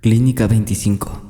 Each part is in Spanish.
Clínica 25.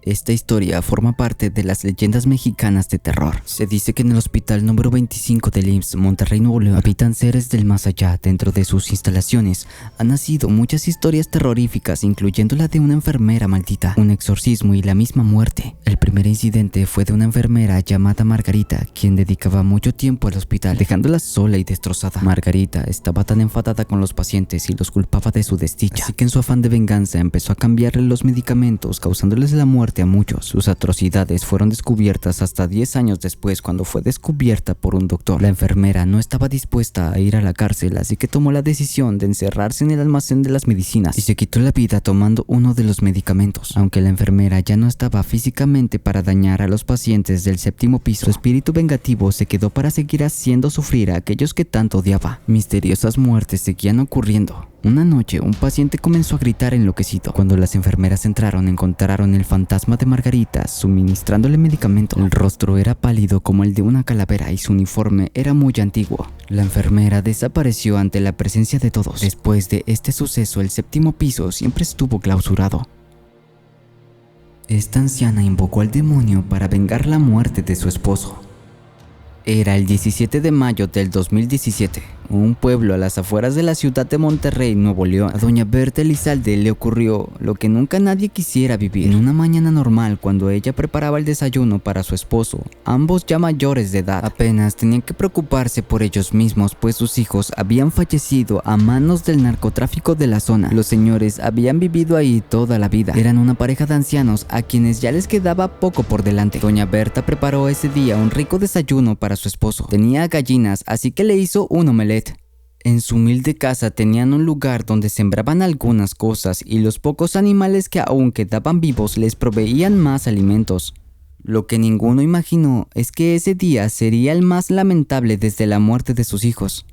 Esta historia forma parte de las leyendas mexicanas de terror. Se dice que en el hospital número 25 del IMSS, Monterrey, Nuevo León, habitan seres del más allá. Dentro de sus instalaciones han nacido muchas historias terroríficas, incluyendo la de una enfermera maldita, un exorcismo y la misma muerte. El primer incidente fue de una enfermera llamada Margarita, quien dedicaba mucho tiempo al hospital, dejándola sola y destrozada. Margarita estaba tan enfadada con los pacientes y los culpaba de su desdicha, así que en su afán de venganza empezó a cambiarle los medicamentos, causándoles la muerte a muchos. Sus atrocidades fueron descubiertas hasta 10 años después, cuando fue descubierta por un doctor. La enfermera no estaba dispuesta a ir a la cárcel, así que tomó la decisión de encerrarse en el almacén de las medicinas y se quitó la vida tomando uno de los medicamentos. Aunque la enfermera ya no estaba físicamente para dañar a los pacientes del 7º piso, su espíritu vengativo se quedó para seguir haciendo sufrir a aquellos que tanto odiaba. Misteriosas muertes seguían ocurriendo. Una noche, un paciente comenzó a gritar enloquecido. Cuando las enfermeras entraron, encontraron el fantasma de Margarita suministrándole medicamento. El rostro era pálido como el de una calavera y su uniforme era muy antiguo. La enfermera desapareció ante la presencia de todos. Después de este suceso, el 7º piso siempre estuvo clausurado. Esta anciana invocó al demonio para vengar la muerte de su esposo. Era el 17 de mayo del 2017, un pueblo a las afueras de la ciudad de Monterrey, Nuevo León. A doña Berta Elizalde le ocurrió lo que nunca nadie quisiera vivir. En una mañana normal, cuando ella preparaba el desayuno para su esposo, ambos ya mayores de edad, apenas tenían que preocuparse por ellos mismos, pues sus hijos habían fallecido a manos del narcotráfico de la zona. Los señores habían vivido ahí toda la vida. Eran una pareja de ancianos a quienes ya les quedaba poco por delante. Doña Berta preparó ese día un rico desayuno para su esposo. Tenía gallinas, así que le hizo un omelette. En su humilde casa tenían un lugar donde sembraban algunas cosas y los pocos animales que aún quedaban vivos les proveían más alimentos. Lo que ninguno imaginó es que ese día sería el más lamentable desde la muerte de sus hijos.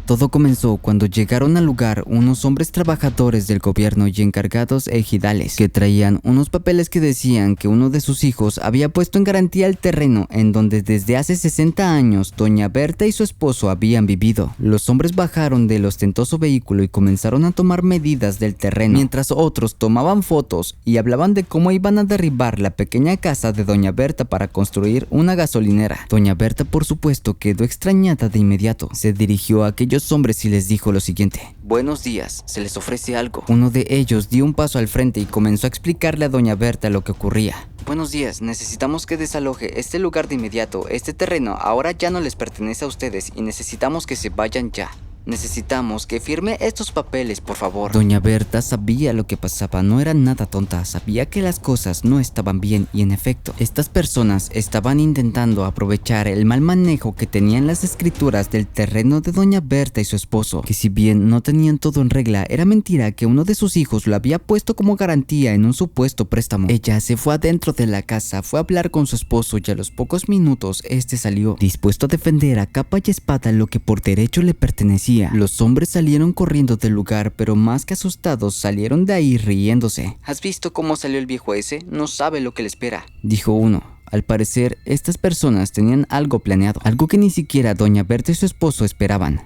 Todo comenzó cuando llegaron al lugar unos hombres trabajadores del gobierno y encargados ejidales que traían unos papeles que decían que uno de sus hijos había puesto en garantía el terreno en donde desde hace 60 años doña Berta y su esposo habían vivido. Los hombres bajaron del ostentoso vehículo y comenzaron a tomar medidas del terreno, mientras otros tomaban fotos y hablaban de cómo iban a derribar la pequeña casa de doña Berta para construir una gasolinera. Doña Berta, por supuesto, quedó extrañada de inmediato. Se dirigió a aquellos hombres y les dijo lo siguiente: buenos días, ¿se les ofrece algo? Uno de ellos dio un paso al frente y comenzó a explicarle a doña Berta lo que ocurría. Buenos días, necesitamos que desaloje este lugar de inmediato. Este terreno ahora ya no les pertenece a ustedes y necesitamos que se vayan ya. Necesitamos que firme estos papeles, por favor. Doña Berta sabía lo que pasaba, no era nada tonta, sabía que las cosas no estaban bien y en efecto, estas personas estaban intentando aprovechar el mal manejo que tenían las escrituras del terreno de doña Berta y su esposo, que si bien no tenían todo en regla, era mentira que uno de sus hijos lo había puesto como garantía en un supuesto préstamo. Ella se fue adentro de la casa, fue a hablar con su esposo y a los pocos minutos este salió, dispuesto a defender a capa y espada lo que por derecho le pertenecía. Los hombres salieron corriendo del lugar, pero más que asustados salieron de ahí riéndose. ¿Has visto cómo salió el viejo ese? No sabe lo que le espera, dijo uno. Al parecer, estas personas tenían algo planeado, algo que ni siquiera doña Berta y su esposo esperaban.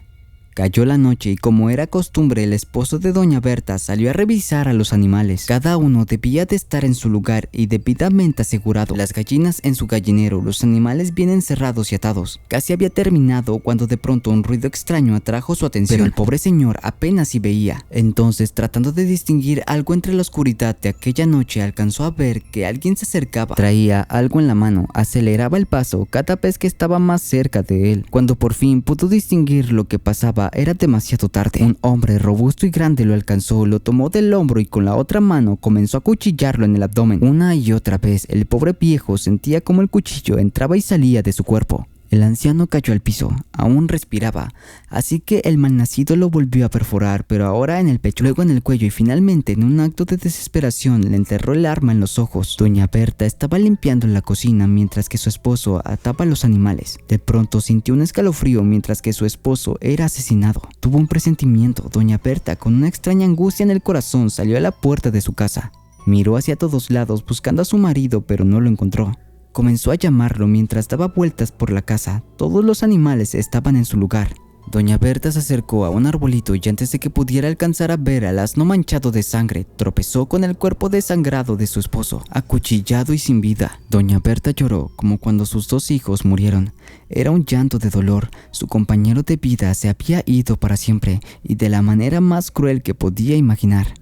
Cayó la noche y como era costumbre, el esposo de doña Berta salió a revisar a los animales. Cada uno debía de estar en su lugar y debidamente asegurado. Las gallinas en su gallinero, los animales bien encerrados y atados. Casi había terminado cuando de pronto un ruido extraño atrajo su atención. Pero el pobre señor apenas si veía. Entonces, tratando de distinguir algo entre la oscuridad de aquella noche, alcanzó a ver que alguien se acercaba. Traía algo en la mano, aceleraba el paso cada vez que estaba más cerca de él. Cuando por fin pudo distinguir lo que pasaba, era demasiado tarde. Un hombre robusto y grande lo alcanzó, lo tomó del hombro y con la otra mano comenzó a cuchillarlo en el abdomen. Una y otra vez, el pobre viejo sentía como el cuchillo entraba y salía de su cuerpo. El anciano cayó al piso, aún respiraba, así que el malnacido lo volvió a perforar, pero ahora en el pecho, luego en el cuello y finalmente, en un acto de desesperación, le enterró el arma en los ojos. Doña Berta estaba limpiando la cocina mientras que su esposo ataba a los animales. De pronto sintió un escalofrío mientras que su esposo era asesinado. Tuvo un presentimiento. Doña Berta, con una extraña angustia en el corazón, salió a la puerta de su casa. Miró hacia todos lados buscando a su marido, pero no lo encontró. Comenzó a llamarlo mientras daba vueltas por la casa. Todos los animales estaban en su lugar. Doña Berta se acercó a un arbolito y antes de que pudiera alcanzar a ver al asno manchado de sangre, tropezó con el cuerpo desangrado de su esposo, acuchillado y sin vida. Doña Berta lloró como cuando sus 2 hijos murieron. Era un llanto de dolor. Su compañero de vida se había ido para siempre y de la manera más cruel que podía imaginar.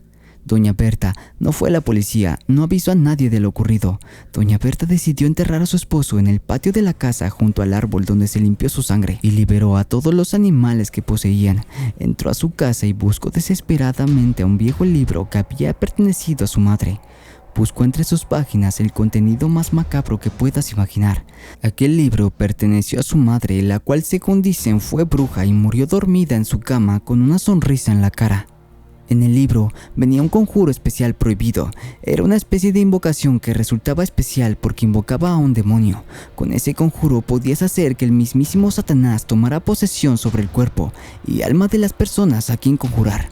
Doña Berta no fue a la policía, no avisó a nadie de lo ocurrido. Doña Berta decidió enterrar a su esposo en el patio de la casa junto al árbol donde se limpió su sangre y liberó a todos los animales que poseían. Entró a su casa y buscó desesperadamente a un viejo libro que había pertenecido a su madre. Buscó entre sus páginas el contenido más macabro que puedas imaginar. Aquel libro perteneció a su madre, la cual según dicen fue bruja y murió dormida en su cama con una sonrisa en la cara. En el libro venía un conjuro especial prohibido. Era una especie de invocación que resultaba especial porque invocaba a un demonio. Con ese conjuro podías hacer que el mismísimo Satanás tomara posesión sobre el cuerpo y alma de las personas a quien conjurar.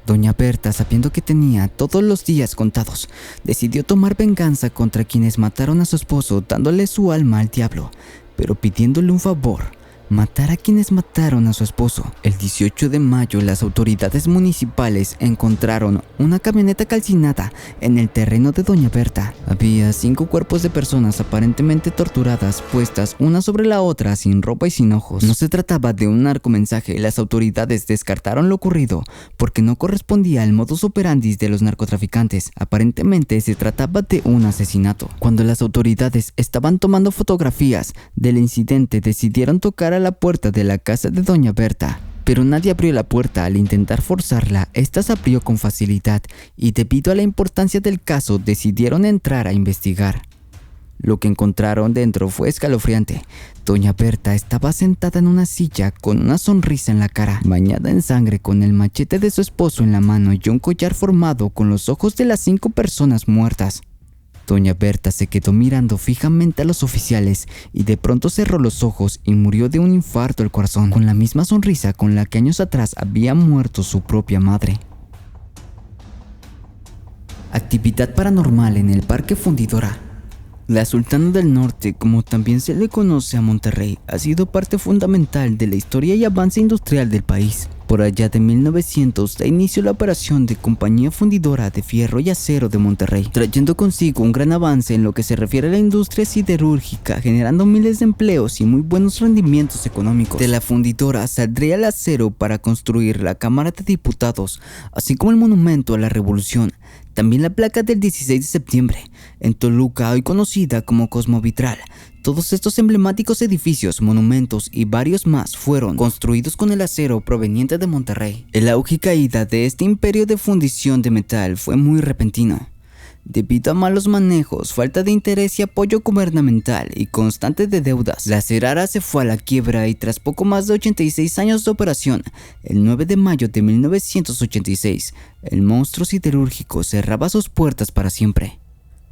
Doña Berta, sabiendo que tenía todos los días contados, decidió tomar venganza contra quienes mataron a su esposo, dándole su alma al diablo, pero pidiéndole un favor: matar a quienes mataron a su esposo. El 18 de mayo, las autoridades municipales encontraron una camioneta calcinada en el terreno de Doña Berta. Había 5 cuerpos de personas aparentemente torturadas, puestas una sobre la otra, sin ropa y sin ojos. No se trataba de un narcomensaje. Las autoridades descartaron lo ocurrido porque no correspondía al modus operandi de los narcotraficantes. Aparentemente se trataba de un asesinato. Cuando las autoridades estaban tomando fotografías del incidente, decidieron tocar a la puerta de la casa de Doña Berta, pero nadie abrió la puerta. Al intentar forzarla, esta se abrió con facilidad y debido a la importancia del caso decidieron entrar a investigar. Lo que encontraron dentro fue escalofriante. Doña Berta estaba sentada en una silla con una sonrisa en la cara, bañada en sangre, con el machete de su esposo en la mano y un collar formado con los ojos de las 5 personas muertas. Doña Berta se quedó mirando fijamente a los oficiales y de pronto cerró los ojos y murió de un infarto al corazón, con la misma sonrisa con la que años atrás había muerto su propia madre. Actividad paranormal en el Parque Fundidora. La Sultana del Norte, como también se le conoce a Monterrey, ha sido parte fundamental de la historia y avance industrial del país. Por allá de 1900 da inicio la operación de Compañía Fundidora de Fierro y Acero de Monterrey, trayendo consigo un gran avance en lo que se refiere a la industria siderúrgica, generando miles de empleos y muy buenos rendimientos económicos. De la fundidora saldría el acero para construir la Cámara de Diputados, así como el Monumento a la Revolución. También la placa del 16 de septiembre, en Toluca, hoy conocida como Cosmovitral. Todos estos emblemáticos edificios, monumentos y varios más fueron construidos con el acero proveniente de Monterrey. El auge y caída de este imperio de fundición de metal fue muy repentino. Debido a malos manejos, falta de interés y apoyo gubernamental y constante de deudas, la Cerara se fue a la quiebra y tras poco más de 86 años de operación, el 9 de mayo de 1986, el monstruo siderúrgico cerraba sus puertas para siempre.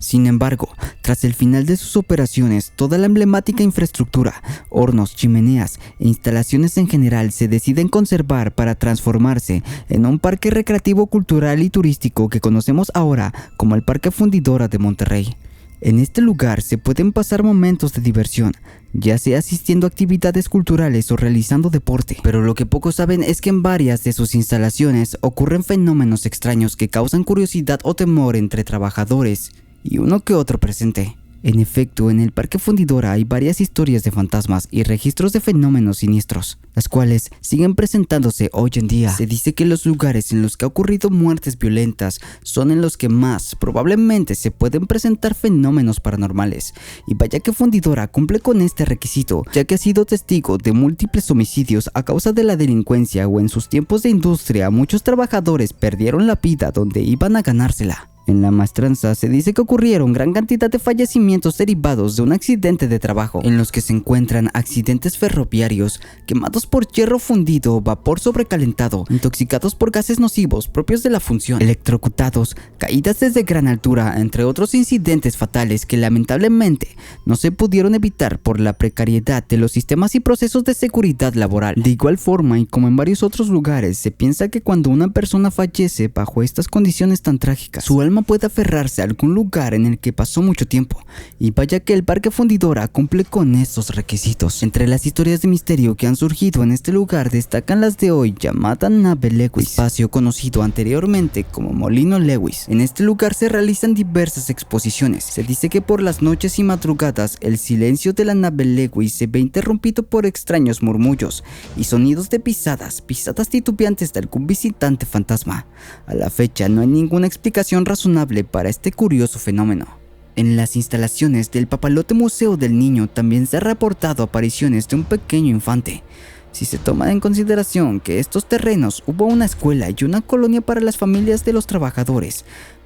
Sin embargo, tras el final de sus operaciones, toda la emblemática infraestructura, hornos, chimeneas e instalaciones en general se deciden conservar para transformarse en un parque recreativo, cultural y turístico que conocemos ahora como el Parque Fundidora de Monterrey. En este lugar se pueden pasar momentos de diversión, ya sea asistiendo a actividades culturales o realizando deporte, pero lo que pocos saben es que en varias de sus instalaciones ocurren fenómenos extraños que causan curiosidad o temor entre trabajadores y uno que otro presente. En efecto, en el Parque Fundidora hay varias historias de fantasmas y registros de fenómenos siniestros, las cuales siguen presentándose hoy en día. Se dice que los lugares en los que ha ocurrido muertes violentas son en los que más probablemente se pueden presentar fenómenos paranormales, y vaya que Fundidora cumple con este requisito, ya que ha sido testigo de múltiples homicidios a causa de la delincuencia, o en sus tiempos de industria muchos trabajadores perdieron la vida donde iban a ganársela. En la maestranza se dice que ocurrieron gran cantidad de fallecimientos derivados de un accidente de trabajo, en los que se encuentran accidentes ferroviarios, quemados por hierro fundido, vapor sobrecalentado, intoxicados por gases nocivos propios de la función, electrocutados, caídas desde gran altura, entre otros incidentes fatales que lamentablemente no se pudieron evitar por la precariedad de los sistemas y procesos de seguridad laboral. De igual forma, y como en varios otros lugares, se piensa que cuando una persona fallece bajo estas condiciones tan trágicas, su alma fantasma puede aferrarse a algún lugar en el que pasó mucho tiempo, y vaya que el Parque Fundidora cumple con esos requisitos. Entre las historias de misterio que han surgido en este lugar destacan las de hoy llamada Nave Lewis, espacio conocido anteriormente como Molino Lewis. En este lugar se realizan diversas exposiciones. Se dice que por las noches y madrugadas el silencio de la Nave Lewis se ve interrumpido por extraños murmullos y sonidos de pisadas titubeantes de algún visitante fantasma. A la fecha no hay ninguna explicación razonable para este curioso fenómeno. En las instalaciones del Papalote Museo del Niño también se han reportado apariciones de un pequeño infante. Si se toma en consideración que estos terrenos hubo una escuela y una colonia para las familias de los trabajadores,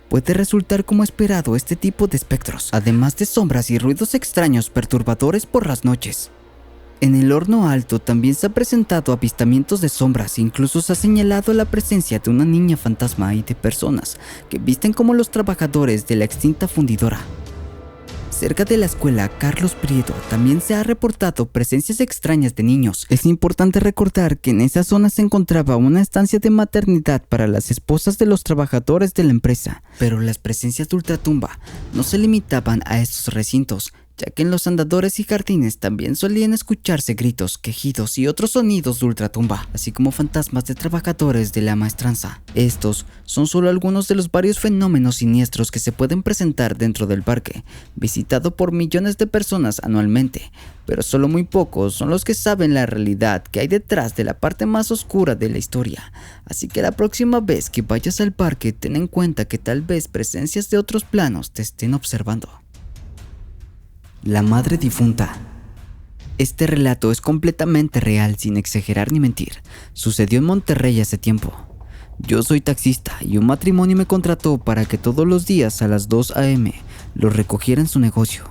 puede resultar como esperado este tipo de espectros, además de sombras y ruidos extraños perturbadores por las noches. En el Horno Alto también se han presentado avistamientos de sombras, incluso se ha señalado la presencia de una niña fantasma y de personas que visten como los trabajadores de la extinta fundidora. Cerca de la escuela Carlos Prieto también se ha reportado presencias extrañas de niños. Es importante recordar que en esa zona se encontraba una estancia de maternidad para las esposas de los trabajadores de la empresa, pero las presencias de ultratumba no se limitaban a estos recintos, ya que en los andadores y jardines también solían escucharse gritos, quejidos y otros sonidos de ultratumba, así como fantasmas de trabajadores de la maestranza. Estos son solo algunos de los varios fenómenos siniestros que se pueden presentar dentro del parque, visitado por millones de personas anualmente, pero solo muy pocos son los que saben la realidad que hay detrás de la parte más oscura de la historia. Así que la próxima vez que vayas al parque, ten en cuenta que tal vez presencias de otros planos te estén observando. La madre difunta. Este relato es completamente real, sin exagerar ni mentir. Sucedió en Monterrey hace tiempo. Yo soy taxista y un matrimonio me contrató para que todos los días a las 2 a.m. los recogiera en su negocio.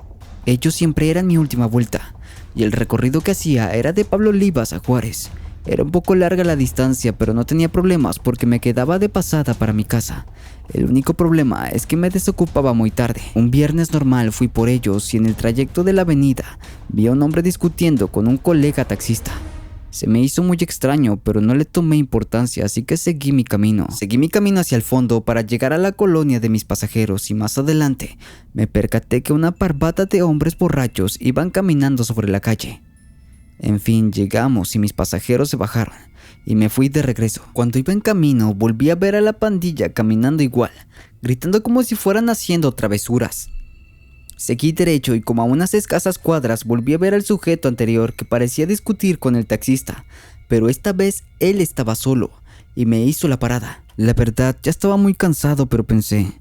Ellos siempre eran mi última vuelta, y el recorrido que hacía era de Pablo Olivas a Juárez. Era un poco larga la distancia, pero no tenía problemas porque me quedaba de pasada para mi casa. El único problema es que me desocupaba muy tarde. Un viernes normal fui por ellos y en el trayecto de la avenida vi a un hombre discutiendo con un colega taxista. Se me hizo muy extraño, pero no le tomé importancia, así que seguí mi camino. Hacia el fondo para llegar a la colonia de mis pasajeros y más adelante me percaté que una parvada de hombres borrachos iban caminando sobre la calle. En fin, llegamos y mis pasajeros se bajaron y me fui de regreso. Cuando iba en camino volví a ver a la pandilla caminando igual, gritando como si fueran haciendo travesuras. Seguí derecho y como a unas escasas cuadras volví a ver al sujeto anterior que parecía discutir con el taxista, pero esta vez él estaba solo y me hizo la parada. La verdad, ya estaba muy cansado, pero pensé,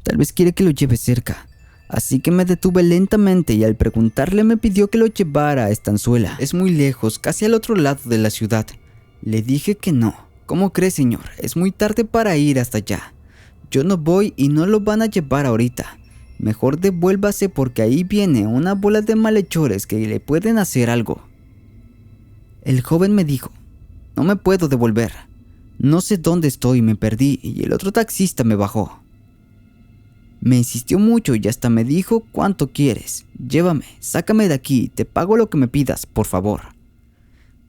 tal vez quiere que lo lleve cerca. Así que me detuve lentamente y al preguntarle me pidió que lo llevara a Estanzuela. Es muy lejos, casi al otro lado de la ciudad. Le dije que no. ¿Cómo cree, señor? Es muy tarde para ir hasta allá. Yo no voy y no lo van a llevar ahorita. Mejor devuélvase porque ahí viene una bola de malhechores que le pueden hacer algo. El joven me dijo, no me puedo devolver. No sé dónde estoy, me perdí y el otro taxista me bajó. Me insistió mucho y hasta me dijo, ¿cuánto quieres? Llévame, sácame de aquí, te pago lo que me pidas, por favor.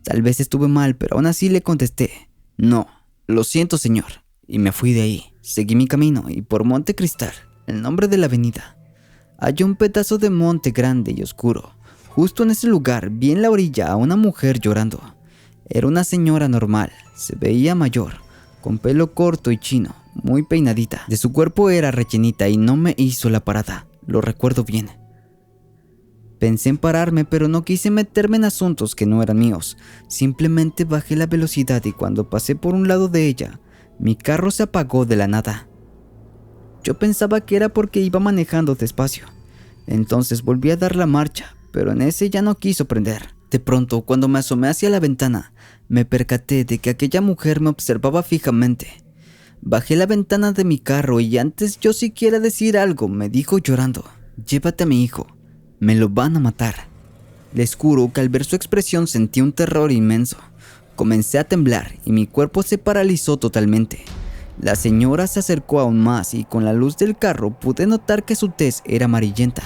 Tal vez estuve mal, pero aún así le contesté, no, lo siento señor, y me fui de ahí. Seguí mi camino y por Monte Cristal, el nombre de la avenida, hay un pedazo de monte grande y oscuro. Justo en ese lugar vi en la orilla a una mujer llorando. Era una señora normal, se veía mayor, con pelo corto y chino, muy peinadita. De su cuerpo era rellenita y no me hizo la parada, lo recuerdo bien. Pensé en pararme, pero no quise meterme en asuntos que no eran míos. Simplemente bajé la velocidad y cuando pasé por un lado de ella, mi carro se apagó de la nada. Yo pensaba que era porque iba manejando despacio. Entonces volví a dar la marcha, pero en ese ya no quiso prender. De pronto, cuando me asomé hacia la ventana, me percaté de que aquella mujer me observaba fijamente. Bajé la ventana de mi carro y antes yo siquiera decir algo, me dijo llorando, llévate a mi hijo, me lo van a matar. Les juro que al ver su expresión sentí un terror inmenso. Comencé a temblar y mi cuerpo se paralizó totalmente. La señora se acercó aún más y con la luz del carro pude notar que su tez era amarillenta,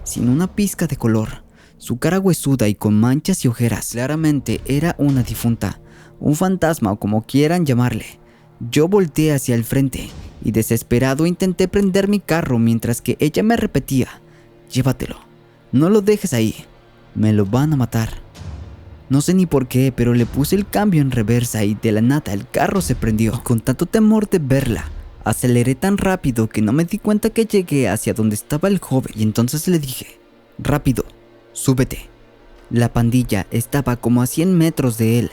sin una pizca de color. Su cara huesuda y con manchas y ojeras. Claramente era una difunta, un fantasma o como quieran llamarle. Yo volteé hacia el frente y desesperado intenté prender mi carro mientras que ella me repetía: llévatelo, no lo dejes ahí, me lo van a matar. No sé ni por qué, pero le puse el cambio en reversa y de la nada el carro se prendió. Y con tanto temor de verla, aceleré tan rápido que no me di cuenta que llegué hacia donde estaba el joven y entonces le dije: rápido, súbete. La pandilla estaba como a 100 metros de él.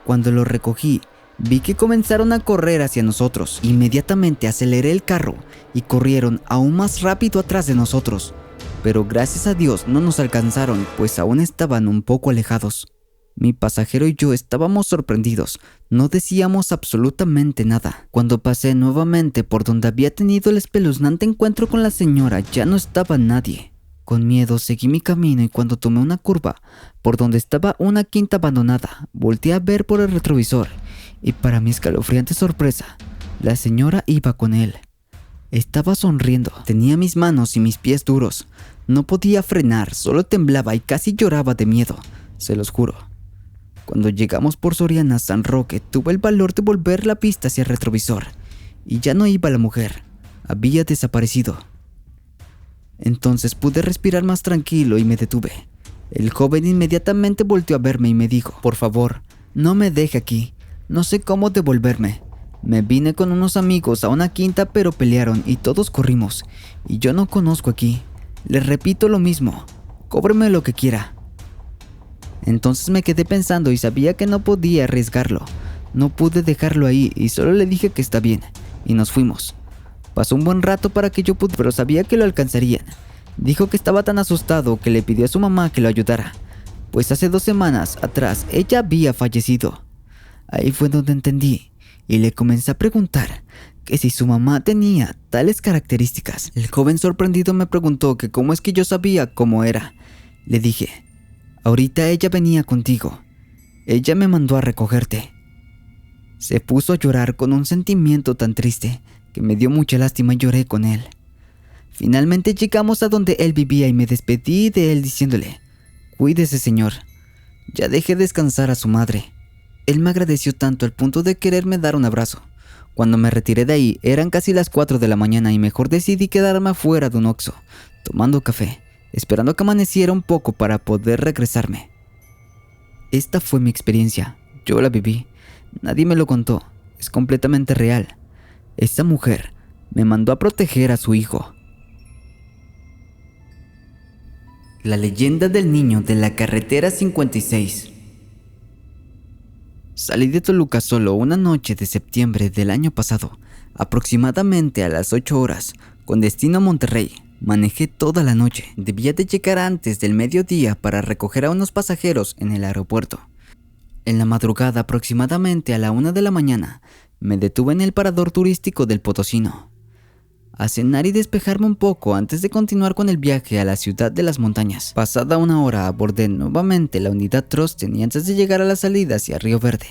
Cuando lo recogí, vi que comenzaron a correr hacia nosotros. Inmediatamente aceleré el carro y corrieron aún más rápido atrás de nosotros. Pero gracias a Dios no nos alcanzaron, pues aún estaban un poco alejados. Mi pasajero y yo estábamos sorprendidos, no decíamos absolutamente nada. Cuando pasé nuevamente por donde había tenido el espeluznante encuentro con la señora, ya no estaba nadie. Con miedo seguí mi camino y cuando tomé una curva por donde estaba una quinta abandonada, volteé a ver por el retrovisor y para mi escalofriante sorpresa, la señora iba con él. Estaba sonriendo, tenía mis manos y mis pies duros. No podía frenar, solo temblaba y casi lloraba de miedo, se los juro. Cuando llegamos por Soriana San Roque, tuve el valor de volver la vista hacia el retrovisor y ya no iba la mujer, había desaparecido. Entonces pude respirar más tranquilo y me detuve. El joven inmediatamente volteó a verme y me dijo: por favor, no me deje aquí, no sé cómo devolverme. Me vine con unos amigos a una quinta pero pelearon y todos corrimos y yo no conozco aquí. Les repito lo mismo, cóbreme lo que quiera. Entonces me quedé pensando y sabía que no podía arriesgarlo. No pude dejarlo ahí y solo le dije que está bien y nos fuimos. Pasó un buen rato para que yo pudiera, pero sabía que lo alcanzarían. Dijo que estaba tan asustado que le pidió a su mamá que lo ayudara, pues hace 2 semanas atrás ella había fallecido. Ahí fue donde entendí y le comencé a preguntar que si su mamá tenía tales características. El joven sorprendido me preguntó que cómo es que yo sabía cómo era. Le dije: ahorita ella venía contigo, ella me mandó a recogerte. Se puso a llorar con un sentimiento tan triste que me dio mucha lástima y lloré con él. Finalmente llegamos a donde él vivía y me despedí de él diciéndole: cuídese, señor, ya dejé descansar a su madre. Él me agradeció tanto al punto de quererme dar un abrazo. Cuando me retiré de ahí eran casi las 4 de la mañana y mejor decidí quedarme afuera de un Oxxo, tomando café, esperando que amaneciera un poco para poder regresarme. Esta fue mi experiencia, yo la viví, nadie me lo contó, es completamente real. Esa mujer me mandó a proteger a su hijo. La leyenda del niño de la carretera 56. Salí de Toluca solo una noche de septiembre del año pasado, aproximadamente a las 8 horas, con destino a Monterrey. Manejé toda la noche, debía de llegar antes del mediodía para recoger a unos pasajeros en el aeropuerto. En la madrugada, aproximadamente a la 1 de la mañana, me detuve en el parador turístico del Potosino, a cenar y despejarme un poco antes de continuar con el viaje a la ciudad de las montañas. Pasada 1 hora abordé nuevamente la unidad Trosten y antes de llegar a la salida hacia Río Verde,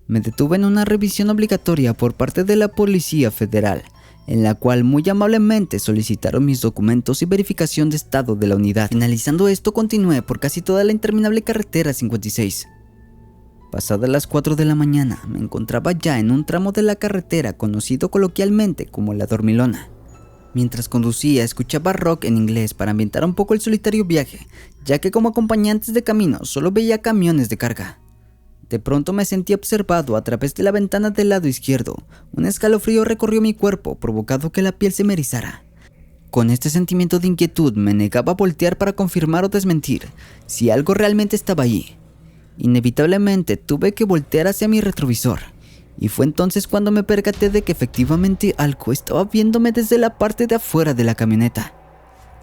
me detuve en una revisión obligatoria por parte de la Policía Federal, en la cual muy amablemente solicitaron mis documentos y verificación de estado de la unidad. Finalizando esto, continué por casi toda la interminable carretera 56. Pasadas las 4 de la mañana, me encontraba ya en un tramo de la carretera conocido coloquialmente como La Dormilona. Mientras conducía, escuchaba rock en inglés para ambientar un poco el solitario viaje, ya que como acompañantes de camino solo veía camiones de carga. De pronto me sentí observado a través de la ventana del lado izquierdo. Un escalofrío recorrió mi cuerpo, provocando que la piel se me erizara. Con este sentimiento de inquietud me negaba a voltear para confirmar o desmentir si algo realmente estaba allí. Inevitablemente tuve que voltear hacia mi retrovisor, y fue entonces cuando me percaté de que efectivamente algo estaba viéndome desde la parte de afuera de la camioneta.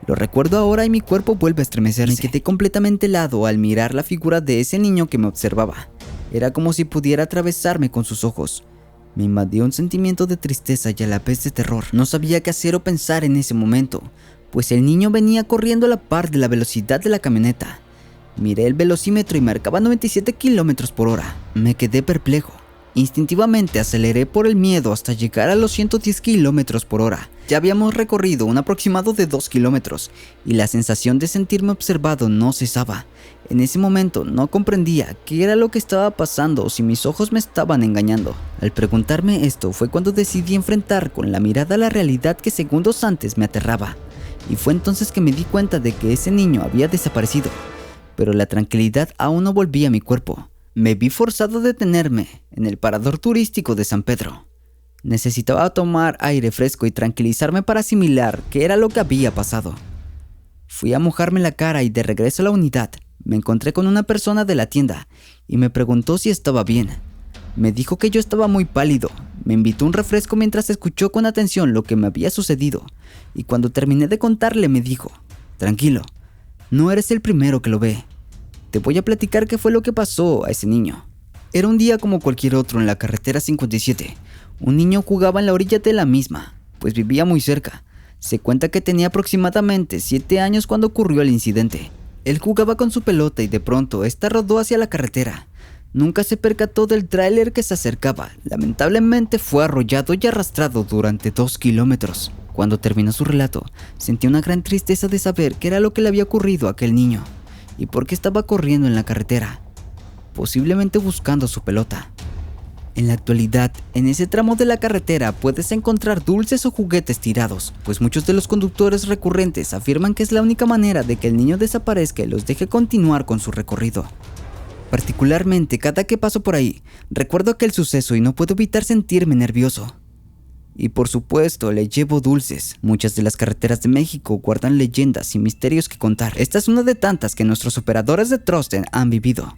Lo recuerdo ahora y mi cuerpo vuelve a estremecerse. Me quedé completamente helado al mirar la figura de ese niño que me observaba. Era como si pudiera atravesarme con sus ojos. Me invadió un sentimiento de tristeza y a la vez de terror. No sabía qué hacer o pensar en ese momento, pues el niño venía corriendo a la par de la velocidad de la camioneta. Miré el velocímetro y marcaba 97 km/h. Me quedé perplejo. Instintivamente aceleré por el miedo hasta llegar a los 110 km/h Ya habíamos recorrido un aproximado de 2 kilómetros y la sensación de sentirme observado no cesaba. En ese momento no comprendía qué era lo que estaba pasando o si mis ojos me estaban engañando. Al preguntarme esto fue cuando decidí enfrentar con la mirada la realidad que segundos antes me aterraba. Y fue entonces que me di cuenta de que ese niño había desaparecido. Pero la tranquilidad aún no volvía a mi cuerpo. Me vi forzado a detenerme en el parador turístico de San Pedro. Necesitaba tomar aire fresco y tranquilizarme para asimilar qué era lo que había pasado. Fui a mojarme la cara y de regreso a la unidad me encontré con una persona de la tienda y me preguntó si estaba bien. Me dijo que yo estaba muy pálido, me invitó un refresco mientras escuchó con atención lo que me había sucedido y cuando terminé de contarle me dijo: tranquilo, no eres el primero que lo ve. Te voy a platicar qué fue lo que pasó a ese niño. Era un día como cualquier otro en la carretera 57. Un niño jugaba en la orilla de la misma, pues vivía muy cerca. Se cuenta que tenía aproximadamente 7 años cuando ocurrió el incidente. Él jugaba con su pelota y de pronto esta rodó hacia la carretera. Nunca se percató del tráiler que se acercaba. Lamentablemente fue arrollado y arrastrado durante 2 kilómetros. Cuando terminó su relato, sentí una gran tristeza de saber qué era lo que le había ocurrido a aquel niño y por qué estaba corriendo en la carretera, posiblemente buscando su pelota. En la actualidad, en ese tramo de la carretera puedes encontrar dulces o juguetes tirados, pues muchos de los conductores recurrentes afirman que es la única manera de que el niño desaparezca y los deje continuar con su recorrido. Particularmente, cada que paso por ahí, recuerdo aquel suceso y no puedo evitar sentirme nervioso. Y por supuesto, le llevo dulces. Muchas de las carreteras de México guardan leyendas y misterios que contar. Esta es una de tantas que nuestros operadores de Trosten han vivido.